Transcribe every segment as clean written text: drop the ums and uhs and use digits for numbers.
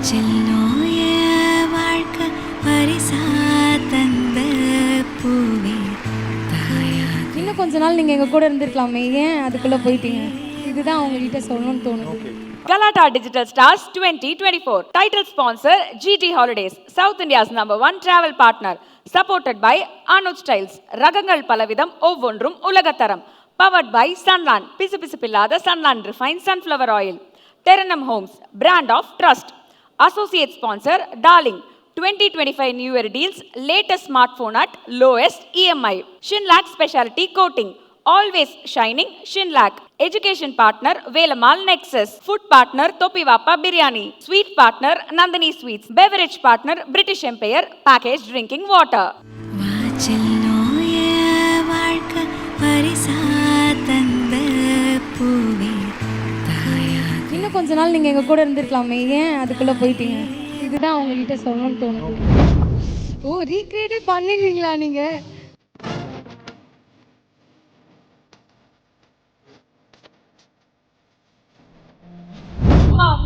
இன்னும் கொஞ்ச நாள் நீங்கள் எங்கள் கூட இருந்திருக்கலாமே, ஏன் அதுக்குள்ளே போயிட்டீங்க? இதுதான் அவங்ககிட்ட சொல்லணும்னு தோணுது. Galata Digital Stars 2024. Title sponsor GT Holidays, South India's #1 travel partner. Supported by Anuj Styles. ரகங்கள் பலவிதம் ஒவ்வொன்றும் உலகத்தரம். Powered by Sunland. பிசுபிசுப்பில்லாத Sunland Refined Sunflower Oil. Terranum Homes, brand of trust. Associate sponsor Darling. 2025 New Year deals, latest smartphone at lowest EMI. Shinlac Specialty Coating. Always shining Shinlac. Education partner Velamal Nexus. Food partner Topivapa Biryani. Sweet partner Nandini Sweets. Beverage partner British Empire Packaged Drinking Water. இன்னும் கொஞ்ச நாள் நீங்கள் எங்கள் கூட இருந்திருக்கலாமே, ஏன் அதுக்குள்ளே போயிட்டீங்க? இதுதான் அவங்ககிட்ட சொல்லணும்னு தோணுது. ஓ, ரீக்ரியேட்டே பண்ணிடுவீங்களா நீங்கள்?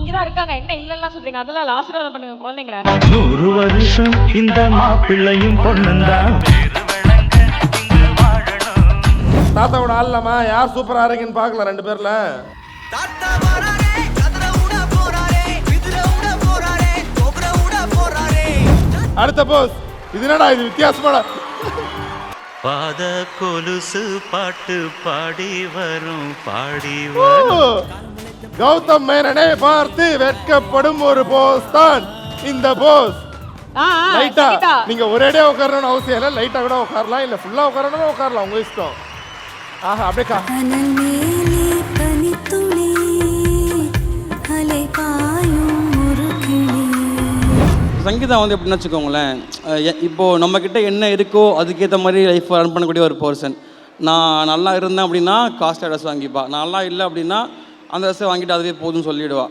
இங்கதான் இருக்காங்க, என்ன இல்லைன்னா சொல்றீங்க? அதெல்லாம் ஆசீர்வாதம் பண்ணுங்க குழந்தைங்கள. 100 வருஷம் இந்த மாப்பிள்ளையும் பொண்ணுந்தான். தாத்தாவோட ஆள்லாமா யார் சூப்பரா இருக்கீங்கன்னு பார்க்கலாம் ரெண்டு பேர்ல. அடுத்த போஸ் இது என்னடா, இது வித்தியாசமான பாத கொலுசு பாட்டு பாடி வரும் பாடி வரும். கௌதம் மேனனை பார்த்து வெட்கப்படும் ஒரு போஸ் தான் இந்த போஸ். லைட்டா நீங்க ஒரேடியா உட்காரணும்னு அவசியம் இல்லை, லைட்டா கூட உட்காரலாம், இல்ல ஃபுல்லா உட்காரணும் உட்காரலாம், உங்க இஷ்டம். ஆஹா, அப்படியே சங்கீதா வந்து எப்படின்னு வச்சுக்கோங்களேன், இப்போது நம்மக்கிட்ட என்ன இருக்கோ அதுக்கேற்ற மாதிரி லைஃப் ரன் பண்ணக்கூடிய ஒரு பர்சன். நான் நல்லா இருந்தேன் அப்படின்னா காஸ்ட்லி ட்ரெஸ் வாங்கிப்பா, நான் நல்லா இல்லை அப்படின்னா அந்த ட்ரெஸ்ஸை வாங்கிட்டு அதுவே போதும்னு சொல்லிடுவா.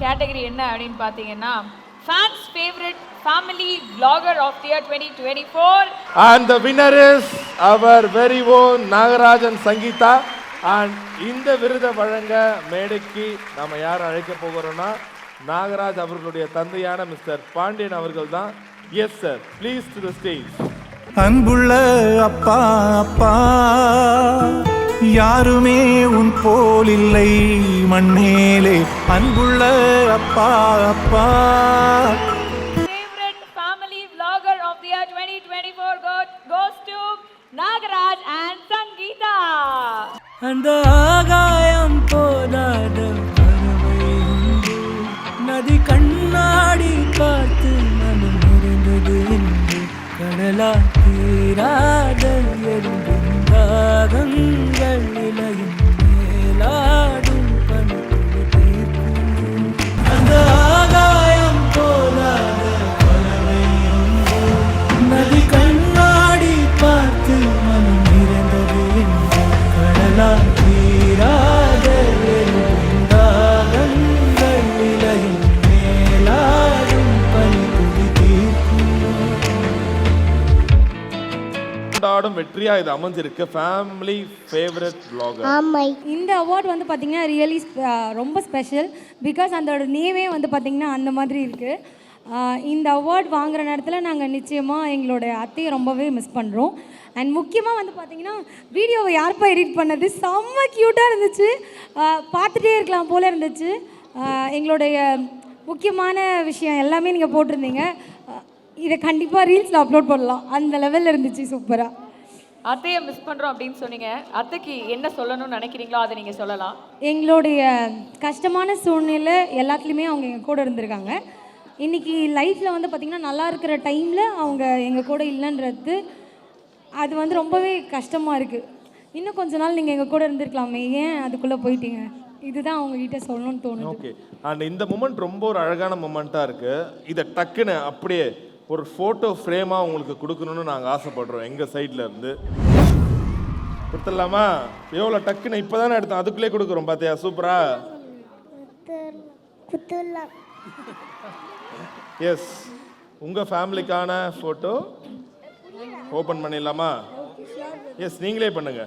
கேட்டகரி என்ன அப்படின்னு பார்த்தீங்கன்னா fans favorite family vlogger of the year 2024, and the winner is our very own Nagarajan Sangeetha. and இந்த விருதை வழங்க மேடைக்கு நாம யார் அழைக்க போகிறோம்னா நாகராஜ் அவர்களுடைய தந்தையான மிஸ்டர் பாண்டியன் அவர்கள் தான். Yes sir, please to the stage. அன்புள்ள அப்பா அப்பா, யாருமே உன் போல் இல்லை மண்ணேலே. அன்புள்ள அப்பா அப்பா. favorite family vlogger of the year 2024 goes to Nagaraj and Sangeeta. அந்த ஆகாயம் போதாத பறவை உண்டு, நதி கண்ணாடி பார்த்து மனம் இருந்தது என்று கடலா தீராத எறும்பின்றாகங்கள் இலையும் மேலாடும் பனித்துளி தீர்க்கும். அந்த ஆகாயம் போதாத பறவை உண்டு, நதி கண்ணாடி பார்த்து மனம் இருந்தது என்று கடலா தீராத எறும்பின்றாகங்கள் இலையும் மேலாடும் பனித்துளி தீர்க்கும். வெற்றியா இது அமைஞ்சிருக்கு ஃபேமிலி ஃபேவரட் vlogger. இந்த அவார்ட் வந்து பார்த்தீங்கன்னா ரியலி ரொம்ப ஸ்பெஷல். பிகாஸ் அதோட நேமே வந்து பார்த்தீங்கன்னா அந்த மாதிரி இருக்குது. இந்த அவார்ட் வாங்குகிற நேரத்தில் நாங்கள் நிச்சயமாக எங்களோட அத்தையை ரொம்பவே மிஸ் பண்ணுறோம். அண்ட் முக்கியமாக வந்து பார்த்தீங்கன்னா வீடியோவை யார்ப்பா எடிட் பண்ணது, செம்ம க்யூட்டாக இருந்துச்சு, பார்த்துட்டே இருக்கலாம் போல் இருந்துச்சு. எங்களுடைய முக்கியமான விஷயம் எல்லாமே நீங்கள் போட்டிருந்தீங்க. இதை கண்டிப்பாக ரீல்ஸில் அப்லோட் பண்ணலாம், அந்த லெவலில் இருந்துச்சு, சூப்பராக. அத்தையை மிஸ் பண்ணுறோம் அப்படின்னு சொன்னீங்க, அத்தைக்கு என்ன சொல்லணும்னு நினைக்கிறீங்களோ அதை நீங்கள் சொல்லலாம். எங்களுடைய கஷ்டமான சூழ்நிலை எல்லாத்துலேயுமே அவங்க எங்கள் கூட இருந்திருக்காங்க. இன்றைக்கி லைஃப்பில் வந்து பார்த்திங்கன்னா நல்லா இருக்கிற டைமில் அவங்க எங்கள் கூட இல்லைன்றது அது வந்து ரொம்பவே கஷ்டமாக இருக்குது. இன்னும் கொஞ்ச நாள் நீங்கள் எங்கள் கூட இருந்திருக்கலாமே, ஏன் அதுக்குள்ளே போயிட்டீங்க? இதுதான் அவங்ககிட்ட சொல்லணும்னு தோணுது. ஓகே, அண்ட் இந்த மூமெண்ட் ரொம்ப ஒரு அழகான மூமெண்ட்டாக இருக்குது. இதை டக்குன்னு அப்படியே ஒரு ஃபோட்டோ ஃப்ரேமாக உங்களுக்கு கொடுக்கணும்னு நாங்கள் ஆசைப்படுறோம். எங்கள் சைடில் இருந்து கொடுத்துடலாமா? எவ்வளோ டக்குன்னு இப்போ தானே எடுத்தோம், அதுக்குள்ளே கொடுக்குறோம். பார்த்தியா, சூப்பரா எஸ், உங்கள் ஃபேமிலிக்கான ஃபோட்டோ ஓப்பன் பண்ணிடலாமா? எஸ், நீங்களே பண்ணுங்க.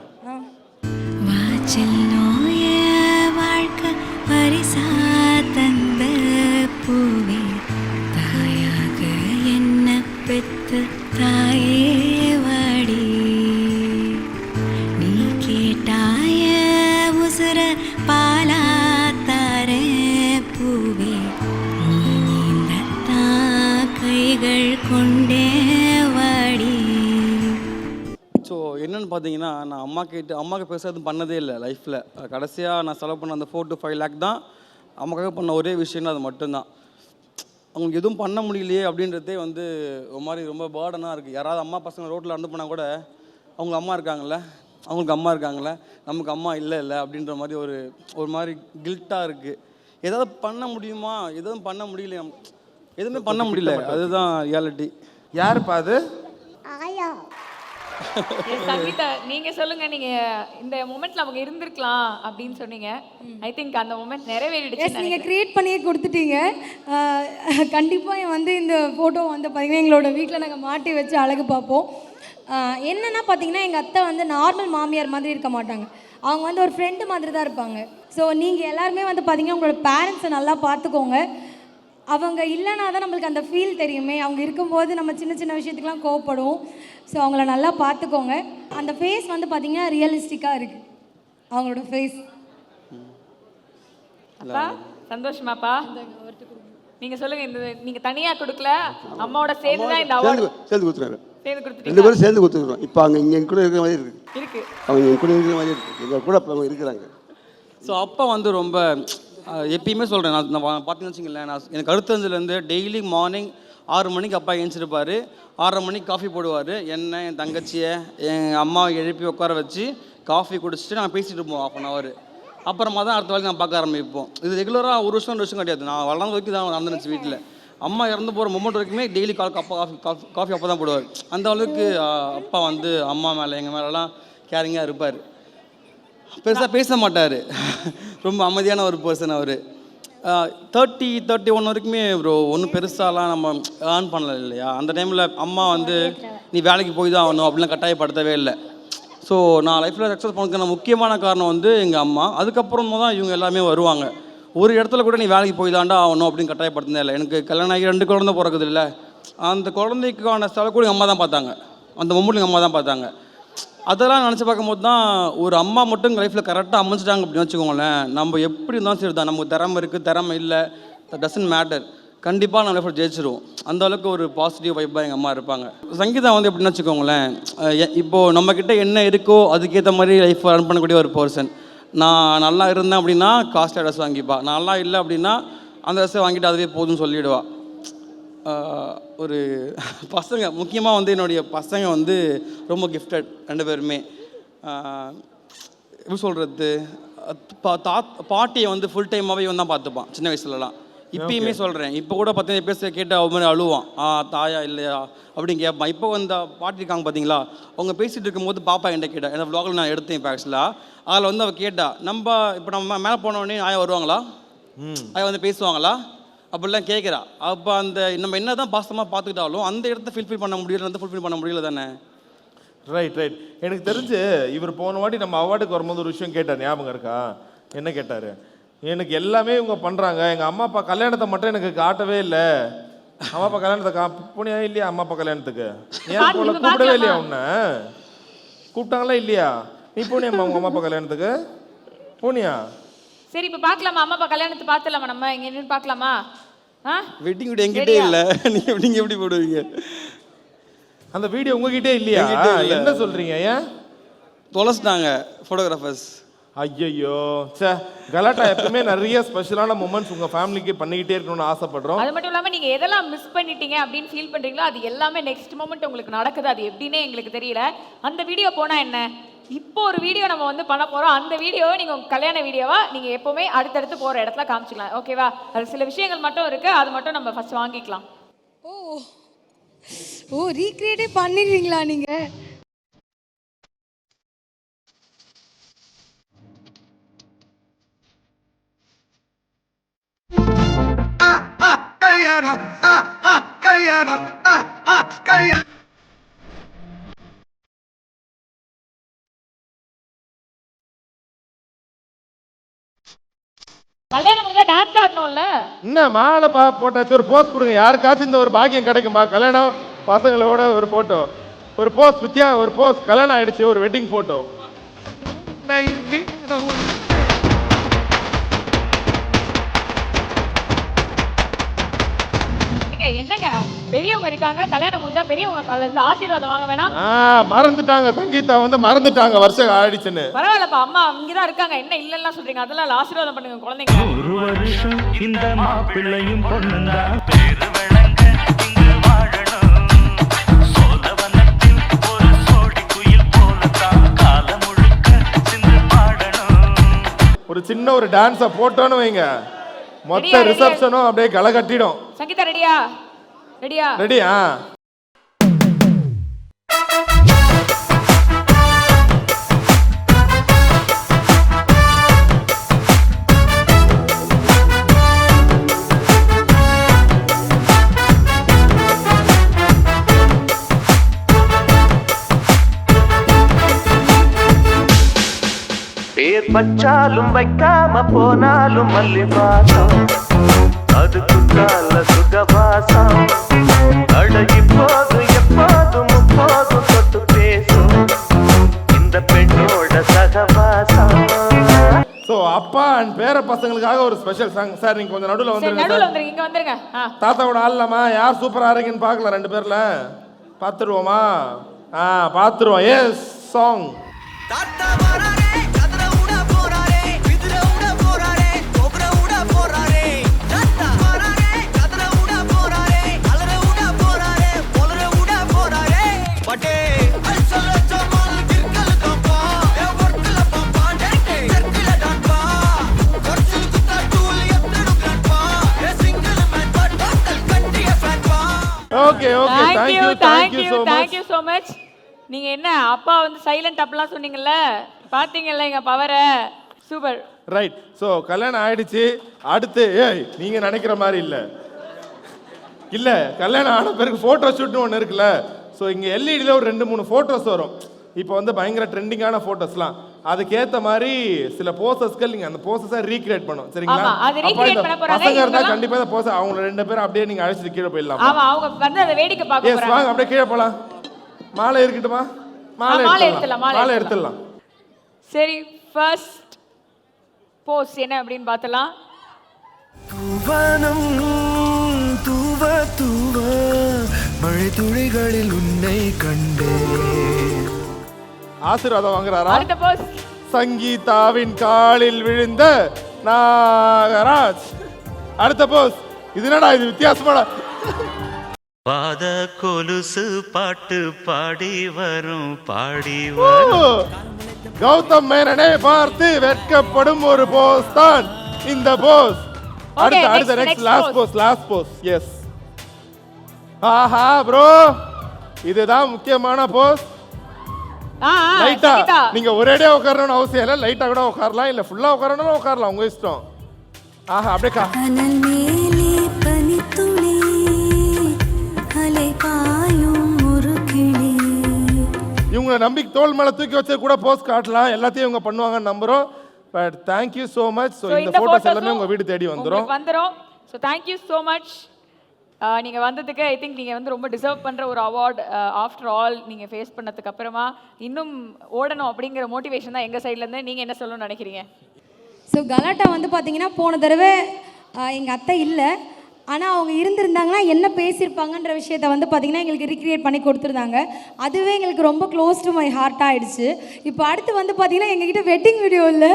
வாச்சல் நோய வாழ்க்கை பரிசா தந்த பூவே தாயாக என்ன பெத்த தாயே வாடி நீ கேட்டாய உசுர பாலா தார பூவே நீ நீந்தத்தான் கைகள் கொண்டே வாடி. ஸோ என்னென்னு பார்த்தீங்கன்னா, நான் அம்மாவுக்கு பெருசாக எதுவும் பண்ணதே இல்லை லைஃப்பில். கடைசியாக நான் செலவு பண்ண அந்த 4 to 5 lakh தான் அம்மாக்காக பண்ண ஒரே விஷயம்னா அது மட்டும்தான். அவங்களுக்கு எதுவும் பண்ண முடியலையே அப்படின்றதே வந்து ஒரு மாதிரி ரொம்ப பேர்டனாக இருக்குது. யாராவது அம்மா பசங்க ரோட்டில் நடந்து போனால் கூட அவங்க அம்மா இருக்காங்கல்ல, அவங்களுக்கு அம்மா இருக்காங்கல்ல, நமக்கு அம்மா இல்லை அப்படின்ற மாதிரி ஒரு மாதிரி கில்ட்டாக இருக்குது. ஏதாவது பண்ண முடியுமா, எதுவும் பண்ண முடியல, எதுவுமே பண்ண முடியல. அதுதான் ரியாலிட்டி. யாருப்பா அது? சங்கீதா, நீங்க சொல்லுங்க. நீங்க இந்த மொமெண்ட்ல அவங்க இருந்திருக்கலாம் அப்படின்னு சொன்னீங்க. ஐ திங்க் அந்த மொமெண்ட் நிறைவேறிடுச்சு. எஸ், நீங்கள் க்ரியேட் பண்ணியே கொடுத்துட்டீங்க. கண்டிப்பாக வந்து இந்த ஃபோட்டோ வந்து பார்த்திங்கன்னா எங்களோட வீட்டில் நாங்கள் மாட்டி வச்சு அழகு பார்ப்போம். என்னென்னா பார்த்தீங்கன்னா எங்கள் அத்தை வந்து நார்மல் மாமியார் மாதிரி இருக்க மாட்டாங்க. அவங்க வந்து ஒரு ஃப்ரெண்டு மாதிரி தான் இருப்பாங்க. ஸோ நீங்கள் எல்லாருமே வந்து பார்த்தீங்கன்னா உங்களோட பேரண்ட்ஸை நல்லா பார்த்துக்கோங்க. அவங்க இல்லைனா தான் நம்மளுக்கு அந்த ஃபீல் தெரியுமே. அவங்க இருக்கும்போது நம்ம சின்ன சின்ன விஷயத்துக்குலாம் கோவப்படுவோம். ஸோ அவங்கள நல்லா பார்த்துக்கோங்க. அந்த ஃபேஸ் வந்து பார்த்தீங்கன்னா ரியலிஸ்டிக்காக இருக்குது அவங்களோட ஃபேஸ். அப்பா சந்தோஷமாப்பா? நீங்க சொல்லுங்க. இந்த நீங்க தனியா கொடுக்கல, அம்மாவோட சேர்ந்து தான் இந்த அவார்டு சேர்ந்து கொடுத்துருக்காங்க. சேர்ந்து கொடுத்துட்டீங்க. 2 பேரும் சேர்ந்து கொடுத்துருக்கோம். இப்போ அவங்க இங்கே கூட இருக்கிற மாதிரி இருக்கு. அவங்க எங்க கூட இருக்கிற மாதிரி இருக்குது. எங்கள் கூட அவங்க இருக்கிறாங்க. ஸோ அப்பா வந்து ரொம்ப எப்பயுமே சொல்கிறேன், நான் பார்த்தீங்கன்னு வச்சுங்களேன், எனக்கு அடுத்ததுலேருந்து டெய்லி மார்னிங் 6 மணிக்கு அப்பா எழுந்திருப்பார். 6:30 மணிக்கு காஃபி போடுவார். என்ன என் தங்கச்சியை என் அம்மாவை எழுப்பி உட்கார வச்சு காஃபி குடிச்சிட்டு நாங்கள் பேசிகிட்டு இருப்போம் 1/2 hour. அப்புறமா தான் அடுத்த வேலைக்கு நான் பார்க்க ஆரம்பிப்போம். இது ரெகுலராக 1 வருஷம் கிடையாது. நான் வளர்ந்த வரைக்கும் தான் நடந்துச்சு வீட்டில். அம்மா இறந்து போகிற மொமெண்ட் வரைக்குமே டெய்லி காஃபி அப்பா தான் போடுவார். அந்த அளவுக்கு அப்பா வந்து அம்மா மேலே எங்கள் மேலெலாம் கேரிங்காக இருப்பார். பெருசாக பேச மாட்டார். ரொம்ப அமைதியான ஒரு பர்சன் அவர். 30-31 வரைக்குமே ப்ரோ ஒன்றும் பெருசாலாம் நம்ம ஏர்ன் பண்ணல இல்லையா. அந்த டைமில் அம்மா வந்து நீ வேலைக்கு போய் தான் ஆகணும் அப்படிலாம் கட்டாயப்படுத்தவே இல்லை. ஸோ நான் லைஃப்பில் சக்ஸஸ் பண்ணதுக்கான முக்கியமான காரணம் வந்து எங்கள் அம்மா. அதுக்கப்புறமா தான் இவங்க எல்லாமே வருவாங்க. ஒரு இடத்துல கூட நீ வேலைக்கு போய் தாண்டா ஆகணும் அப்படின்னு கட்டாயப்படுத்தினே இல்லை. எனக்கு கல்யாணம் ஆகி 2 குழந்தை பிறக்குது இல்லை, அந்த குழந்தைக்கான செலவு கூட எங்கள் அம்மா தான் பார்த்தாங்க. அந்த மொமெண்ட் எங்கள் அம்மா தான் பார்த்தாங்க. அதெல்லாம் நினச்சி பார்க்கும்போது தான் ஒரு அம்மா மட்டும் எங்கள் லைஃப்பில் கரெக்டாக அமைச்சிட்டாங்க அப்படின்னு வச்சுக்கோங்களேன். நம்ம எப்படி இருந்தாலும் சரி தான், நமக்கு திறமை இருக்குது திறமை இல்லை, டசன்ட் மேட்டர், கண்டிப்பாக நம்ம லைஃப்பில் ஜெயிச்சிருவோம். அந்த அளவுக்கு ஒரு பாசிட்டிவ் வைப்பாக எங்கள் அம்மா இருப்பாங்க. சங்கீதா வந்து எப்படின்னு வச்சுக்கோங்களேன், இப்போது நம்மக்கிட்ட என்ன இருக்கோ அதுக்கேற்ற மாதிரி லைஃப் ரன் பண்ணக்கூடிய ஒரு பர்சன். நான் நல்லா இருந்தேன் அப்படின்னா காஸ்ட்லி ட்ரெஸ் வாங்கிப்பா, நான் நல்லா இல்லை அப்படின்னா அந்த ட்ரெஸ்ஸை வாங்கிட்டு அதுவே போதும்னு சொல்லிவிடுவா. ஒரு பசங்க முக்கியமாக வந்து என்னுடைய பசங்க வந்து ரொம்ப கிஃப்டட் 2 பேருமே. எப்படி சொல்கிறது, பாட்டியை வந்து ஃபுல் டைமாகவே இவன் தான் பார்த்துப்பான் சின்ன வயசுலலாம். இப்பயுமே சொல்கிறேன், இப்போ கூட பார்த்தீங்கன்னா பேச கேட்டு அவன் மாதிரி அழுவான், தாயா இல்லையா அப்படின்னு கேட்பான். இப்போ அந்த பாட்டி இருக்காங்க பார்த்தீங்களா, அவங்க பேசிகிட்டு இருக்கும்போது பாப்பா என்கிட்ட கேட்டா, அந்த vlogல நான் எடுத்தேன் இப்போ ஆக்சுவலாக. அதில் வந்து அவள் கேட்டா, இப்போ நம்ம மேலே போனோடனே ஆயா வருவாங்களா, ஆயா வந்து பேசுவாங்களா அப்படிலாம் கேட்குறா. அப்போ அந்த நம்ம என்ன தான் பாசமாக பார்த்துக்கிட்டாலும் அந்த இடத்த ஃபுல்ஃபில் பண்ண முடியல தானே. ரைட். எனக்கு தெரிஞ்சு இவர் போன வாட்டி நம்ம அவார்டுக்கு வரும்போது ஒரு விஷயம் கேட்டார், ஞாபகம் இருக்கா? என்ன கேட்டார்? எனக்கு எல்லாமே இவங்க பண்ணுறாங்க, எங்கள் அம்மா அப்பா கல்யாணத்தை மட்டும் எனக்கு காட்டவே இல்லை. அம்மா அப்பா கல்யாணத்தை போனியா இல்லையா? அம்மா அப்பா கல்யாணத்துக்கு ஏன் போல கூப்பிடவே இல்லையா? உன்னை கூப்பிட்டாங்களா இல்லையா? நீ போனியாம்மா உங்கள் அம்மா அப்பா கல்யாணத்துக்கு போனியா? சரி, இப்போ பார்க்கலாமா? அம்மா அப்பா கல்யாணத்தை பார்த்துலாமா? நம்ம இங்கே நின்று பார்க்கலாமா? வெட்டிங் வீடியோ எங்கிட்டே இல்லை, நீங்கள் எப்படி போடுவீங்க? அந்த வீடியோ உங்ககிட்டே இல்லையா? என்ன சொல்கிறீங்க? ஏன் தொலைச்சிட்டாங்க ஃபோட்டோகிராஃபர்ஸ்? ஐயோ சே, கலாட்டா எப்பவுமே நிறைய ஸ்பெஷலான மூமெண்ட்ஸ் உங்கள் ஃபேமிலிக்கு பண்ணிக்கிட்டே இருக்கணும்னு ஆசைப்படுறோம். அது மட்டும் இல்லாமல் நீங்கள் எதெல்லாம் மிஸ் பண்ணிட்டீங்க அப்படின்னு ஃபீல் பண்ணுறீங்களோ அது எல்லாமே நெக்ஸ்ட் மொமெண்ட் உங்களுக்கு நடக்குது. அது எப்படின்னே எங்களுக்கு தெரியல. அந்த வீடியோ போனால் என்ன, இப்போ ஒரு வீடியோ நம்ம வந்து பண்ண போகிறோம். அந்த வீடியோவை நீங்கள் உங்கள் கல்யாண வீடியோவா நீங்கள் எப்போவுமே அடுத்தடுத்து போகிற இடத்துல காமிச்சிக்கலாம். ஓகேவா? அது சில விஷயங்கள் மட்டும் இருக்குது, அது மட்டும் நம்ம ஃபஸ்ட் வாங்கிக்கலாம். ஓ ரீக்ரியேட்டே பண்ணிடுவீங்களா நீங்கள்? கல்யாணம் முடிஞ்சா டான்ஸ் ஆடணும்ல. என்ன மாலை போட்டாச்சு, ஒரு போஸ் கொடுங்க. யாருக்காச்சும் இந்த ஒரு பாக்கியம் கிடைக்குமா? கல்யாணம் பசங்களோட ஒரு போட்டோ, ஒரு போஸ் வித்தியா, ஒரு போஸ். கல்யாணம் ஆயிடுச்சு, ஒரு வெட்டிங் போட்டோ. என்னங்க பெரியவங்க இருக்காங்க, கல்யாணம் முடிஞ்சா பெரியவங்க ஆசீர்வாதம் வாங்க வேணாம்? மறந்துட்டாங்க, சங்கீதா வந்து மறந்துட்டாங்க வருஷம் ஆயிடுச்சுன்னு. பரவாயில்லப்பா, அம்மா இங்கதான் இருக்காங்க, என்ன இல்லன்னா சொல்றீங்க? அதெல்லாம் ஆசீர்வாதம் பண்ணுங்க குழந்தைங்க. ஒரு வருஷம் இந்த மாப்பிள்ளையும் பொண்ணுந்தான் பேரு விளங்க இங்கு வாழணும். சோழவனத்தில் ஒரு சோடி குயில் போலத்தான் காலம் முழுக்க சிந்து பாடணும். ஒரு சின்ன ஒரு டான்ஸை போட்டோன்னு வைங்க, மொத்த ரெடியா, ரிசப்ஷனும் அப்படியே களை கட்டிடும். சங்கீதா ரெடியா? ரெடியா? ரெடியா? பேர் பச்சாலும் வைக்காம போனாலும் மல்லிவாசம், அது குத்தால சுகவாசம். அழகி போது எப்போதும் முப்போதும் தொட்டு பேசும் இந்த பெண்ணோட சகவாசம். ஸோ அப்பா அண்ட் பேர பசங்களுக்காக ஒரு ஸ்பெஷல் சாங். சார் நீங்க கொஞ்சம் நடுவில் வந்துருங்க நடுவுல சார். வந்துருங்க, இங்க வந்துருங்க. தாத்தாவோட ஆடலாமா? யார் சூப்பரா இருக்கீங்கன்னு பார்க்கலாம் ரெண்டு பேர்ல. பார்த்துருவோமா? பார்த்துருவோம். Yes song. Okay okay, Thank you so much. நீங்க என்ன அப்பா வந்து சைலண்ட் அப்பலாம் சொன்னீங்கல்ல, பாத்தீங்கல்ல எங்க பவரை. சூப்பர். ரைட். ஸோ கல்யாணம் ஆயிடுச்சு. அடுத்து நீங்க நினைக்கிற மாதிரி இல்ல கல்யாணம் ஆன பிறகு போட்டோ ஷூட்னு ஒன்று இருக்குல்ல. ஸோ இங்க எல்இடியில் ஒரு 2-3 போட்டோஸ் வரும். இப்போ வந்து பயங்கர ட்ரெண்டிங்கான போட்டோஸ்லாம். அதுக்கேற்ற மாதிரி சில போசஸ்கள் நீங்க அந்த போசஸை ரீக்ரியேட் பண்ணும். சரிங்களா? பசங்க இருந்தா கண்டிப்பா இந்த போஸ் அவங்க 2 பேரும் அப்படியே நீங்க அழைச்சிட்டு கீழே போயிடலாம். ஆமா, அவங்க வந்து அதை வேடிக்கை பார்க்க போறாங்க. வாங்க அப்படியே கீழே போலாம். மாலை இருக்கட்டுமா? மாலை எடுத்துடலாம். சரி, ஃபர்ஸ்ட் போஸ் என்ன அப்படின்னு பார்த்தலாம். தூவானம் தூவ தூவ மழை துளிகளில் உன்னை கண்டேன். ஆசீர்வாதம் வாங்குறாரா? அடுத்த போஸ் சங்கீதாவின் காலில் விழுந்த நாகராஜ். அடுத்த போஸ். இது என்னடா இது வித்தியாசமான பாத கொலுசு பாட்டு பாடி வரும் பாடி வரும். கௌதம் மேனனை பார்த்து வெட்கப்படும் ஒரு போஸ் தான் இந்த போஸ். அடுத்த நெக்ஸ்ட் லாஸ்ட் போஸ். எஸ். ஆஹா ப்ரோ, இதுதான் முக்கியமான போஸ். லைட்டா நீங்க ஒரேடியா உட்காரணும்னு அவசியம் இல்லை. லைட்டா கூட உட்காரலாம், இல்ல ஃபுல்லா உட்காரணும் உட்காரலாம், உங்க இஷ்டம். ஆஹா அப்படியே இவங்களை நம்பி தோல் மேல தூக்கி வச்சு கூட போஸ்ட் காட்டலாம். எல்லாத்தையும் இவங்க பண்ணுவாங்கன்னு நம்புறோம். But thank you so much. So இந்த போட்டோஸ் எல்லாமே உங்க வீடு தேடி வந்துரும். So thank you so much. நீங்க வந்ததுக்கு ஐ திங்க் நீங்க வந்து ரொம்ப டிசர்வ் பண்ற ஒரு அவார்ட். ஆஃப்டர் ஆல் நீங்க ஃபேஸ் பண்ணதுக்கு அப்புறமா இன்னும் ஓடணும் அப்படிங்கிற மோட்டிவேஷன் தான் எங்க சைட்ல இருந்து. நீங்க என்ன சொல்லணும்னு நினைக்கிறீங்க? ஸோ கலாட்டா வந்து பார்த்தீங்கன்னா போன தடவை எங்கள் அத்தை இல்லை, ஆனால் அவங்க இருந்திருந்தாங்கன்னா என்ன பேசியிருப்பாங்கன்ற விஷயத்தை வந்து பார்த்திங்கன்னா எங்களுக்கு ரீக்ரியேட் பண்ணி கொடுத்துருந்தாங்க. அதுவே எங்களுக்கு ரொம்ப க்ளோஸ் டு மை ஹார்ட் ஆகிடுச்சு. இப்போ அடுத்து வந்து பார்த்திங்கன்னா எங்ககிட்ட வெட்டிங் வீடியோ இல்லை,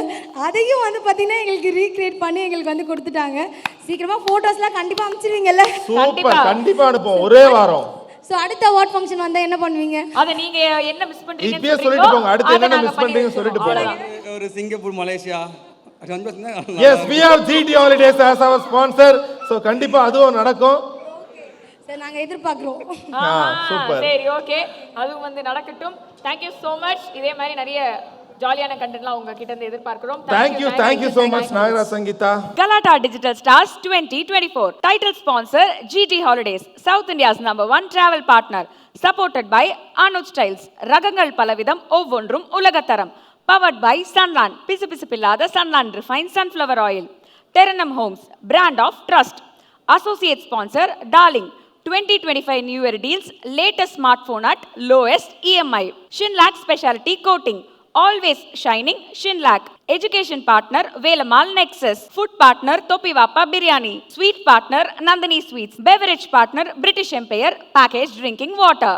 அதையும் வந்து பார்த்திங்கன்னா எங்களுக்கு ரீக்ரியேட் பண்ணி எங்களுக்கு வந்து கொடுத்துட்டாங்க. சீக்கிரமாக ஃபோட்டோஸ்லாம் கண்டிப்பாக அனுப்பிச்சிருவீங்கல்ல? சூப்பர், கண்டிப்பாக அனுப்புவோம் ஒரே வாரம். ஸோ அடுத்த அவார்ட் ஃபங்க்ஷன் வந்தால் என்ன பண்ணுவீங்க? அதை நீங்க என்ன மிஸ் பண்றீங்க இப்பயே சொல்லிட்டு போங்க. அடுத்து என்ன மிஸ் பண்றீங்க சொல்லிட்டு போங்க. ஒரு Singapore, Malaysia. Yes, we have GT Holidays as our sponsor. So கண்டிப்பா அதுவும் நடக்கும். சார் நாங்க எதிர்பார்க்கிறோம். சூப்பர். சரி, ஓகே, அதுவும் வந்து நடக்கட்டும். Thank you so much. இதே மாதிரி நிறைய ஜாலியான கண்டென்ட்லாம் உங்ககிட்ட இருந்து எதிர்பார்க்கிறோம். Thank you so much Nagaraj Sangeetha. Galata Digital Stars 2024. Title sponsor GT Holidays, South India's #1 travel partner. Supported by Anuj Styles, ரகங்கள் பலவிதம் ஒவ்வொன்றும் உலகத்தரம். Powered by Sunland, பிசுபிசுப்பில்லாத Sunland Refined Sunflower Oil. Terranum Homes, brand of trust. Associate sponsor Darling, 2025 New Year deals, latest smartphone at lowest EMI. Shinlac Specialty Coating, always shining Shinlac. Education partner Velamal Nexus. Food partner Topivapa Biryani. Sweet partner Nandini Sweets. Beverage partner British Empire Packaged Drinking Water.